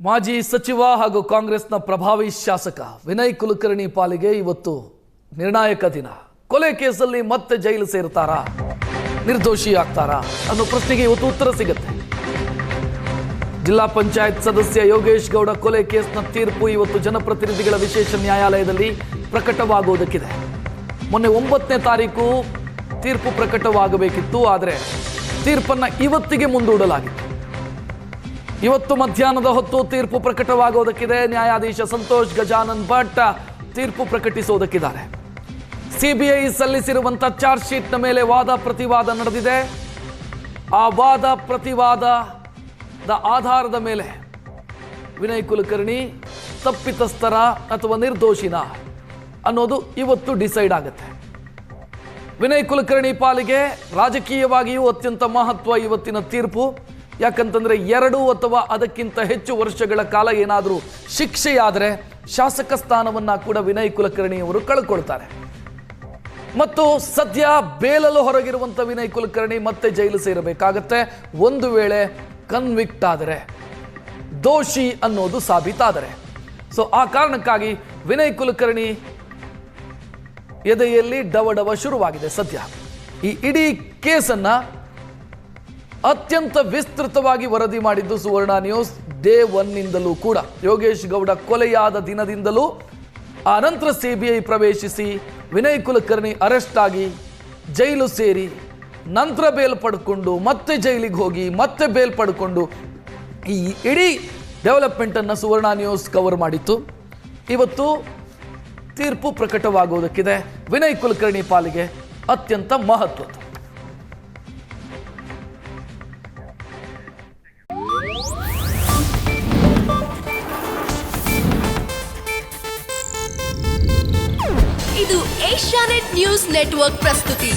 ಮಾಜಿ ಸಚಿವ ಹಾಗೂ ಕಾಂಗ್ರೆಸ್ನ ಪ್ರಭಾವಿ ಶಾಸಕ ವಿನಯ್ ಕುಲಕರ್ಣಿ ಪಾಲಿಗೆ ಇವತ್ತು ನಿರ್ಣಾಯಕ ದಿನ. ಕೊಲೆ ಕೇಸಲ್ಲಿ ಮತ್ತೆ ಜೈಲು ಸೇರ್ತಾರಾ, ನಿರ್ದೋಷಿ ಆಗ್ತಾರಾ ಅನ್ನೋ ಪ್ರಶ್ನೆಗೆ ಇವತ್ತು ಉತ್ತರ ಸಿಗುತ್ತೆ. ಜಿಲ್ಲಾ ಪಂಚಾಯತ್ ಸದಸ್ಯ ಯೋಗೇಶ್ ಗೌಡ ಕೊಲೆ ಕೇಸ್ನ ತೀರ್ಪು ಇವತ್ತು ಜನಪ್ರತಿನಿಧಿಗಳ ವಿಶೇಷ ನ್ಯಾಯಾಲಯದಲ್ಲಿ ಪ್ರಕಟವಾಗುವುದಕ್ಕಿದೆ. ಮೊನ್ನೆ 9ನೇ ತಾರೀಕು ತೀರ್ಪು ಪ್ರಕಟವಾಗಬೇಕಿತ್ತು, ಆದರೆ ತೀರ್ಪನ್ನು ಇವತ್ತಿಗೆ ಮುಂದೂಡಲಾಗಿತ್ತು. ಇವತ್ತು ಮಧ್ಯಾಹ್ನದ ಹೊತ್ತು ತೀರ್ಪು ಪ್ರಕಟವಾಗುವುದಕ್ಕಿದೆ. ನ್ಯಾಯಾಧೀಶ ಸಂತೋಷ್ ಗಜಾನನ್ ಭಟ್ ತೀರ್ಪು ಪ್ರಕಟಿಸುವುದಕ್ಕಿದ್ದಾರೆ. ಸಿಬಿಐ ಸಲ್ಲಿಸಿರುವಂತಹ ಚಾರ್ಜ್ ಶೀಟ್ನ ಮೇಲೆ ವಾದ ಪ್ರತಿವಾದ ನಡೆದಿದೆ. ಆ ವಾದ ಪ್ರತಿವಾದದ ಆಧಾರದ ಮೇಲೆ ವಿನಯ್ ಕುಲಕರ್ಣಿ ತಪ್ಪಿತಸ್ಥರ ಅಥವಾ ನಿರ್ದೋಷಿನ ಅನ್ನೋದು ಇವತ್ತು ಡಿಸೈಡ್ ಆಗುತ್ತೆ. ವಿನಯ್ ಕುಲಕರ್ಣಿ ಪಾಲಿಗೆ ರಾಜಕೀಯವಾಗಿಯೂ ಅತ್ಯಂತ ಮಹತ್ವ ಇವತ್ತಿನ ತೀರ್ಪು. ಯಾಕಂತಂದ್ರೆ 2 ಅಥವಾ ಅದಕ್ಕಿಂತ ಹೆಚ್ಚು ವರ್ಷಗಳ ಕಾಲ ಏನಾದರೂ ಶಿಕ್ಷೆಯಾದರೆ ಶಾಸಕ ಸ್ಥಾನವನ್ನ ಕೂಡ ವಿನಯ್ ಕುಲಕರ್ಣಿ ಅವರು ಕಳ್ಕೊಳ್ತಾರೆ. ಮತ್ತು ಸದ್ಯ ಬೇಲಲು ಹೊರಗಿರುವಂಥ ವಿನಯ್ ಕುಲಕರ್ಣಿ ಮತ್ತೆ ಜೈಲು ಸೇರಬೇಕಾಗತ್ತೆ. ಒಂದು ವೇಳೆ ಕನ್ವಿಕ್ಟ್ ಆದರೆ, ದೋಷಿ ಅನ್ನೋದು ಸಾಬೀತಾದರೆ. ಸೊ ಆ ಕಾರಣಕ್ಕಾಗಿ ವಿನಯ್ ಕುಲಕರ್ಣಿ ಎದೆಯಲ್ಲಿ ಡವಡವ ಶುರುವಾಗಿದೆ. ಸದ್ಯ ಈ ಇಡೀ ಕೇಸನ್ನ ಅತ್ಯಂತ ವಿಸ್ತೃತವಾಗಿ ವರದಿ ಮಾಡಿದ್ದು ಸುವರ್ಣ ನ್ಯೂಸ್ ಡೇ 1ನಿಂದಲೂ ಕೂಡ. ಯೋಗೇಶ್ ಗೌಡ ಕೊಲೆಯಾದ ದಿನದಿಂದಲೂ, ಆ ನಂತರ ಸಿಬಿಐ ಪ್ರವೇಶಿಸಿ ವಿನಯ್ ಕುಲಕರ್ಣಿ ಅರೆಸ್ಟ್ ಆಗಿ ಜೈಲು ಸೇರಿ ನಂತರ ಬೇಲ್ ಪಡ್ಕೊಂಡು ಮತ್ತೆ ಜೈಲಿಗೆ ಹೋಗಿ ಮತ್ತೆ ಬೇಲ್ ಪಡ್ಕೊಂಡು ಈ ಇಡೀ ಡೆವಲಪ್ಮೆಂಟನ್ನು ಸುವರ್ಣ ನ್ಯೂಸ್ ಕವರ್ ಮಾಡಿತ್ತು. ಇವತ್ತು ತೀರ್ಪು ಪ್ರಕಟವಾಗುವುದಕ್ಕಿದೆ. ವಿನಯ್ ಕುಲಕರ್ಣಿ ಪಾಲಿಗೆ ಅತ್ಯಂತ ಮಹತ್ವದ್ದು. ಇದು ಏಷ್ಯಾನೆಟ್ ನ್ಯೂಸ್ ನೆಟ್ವರ್ಕ್ ಪ್ರಸ್ತುತಿ.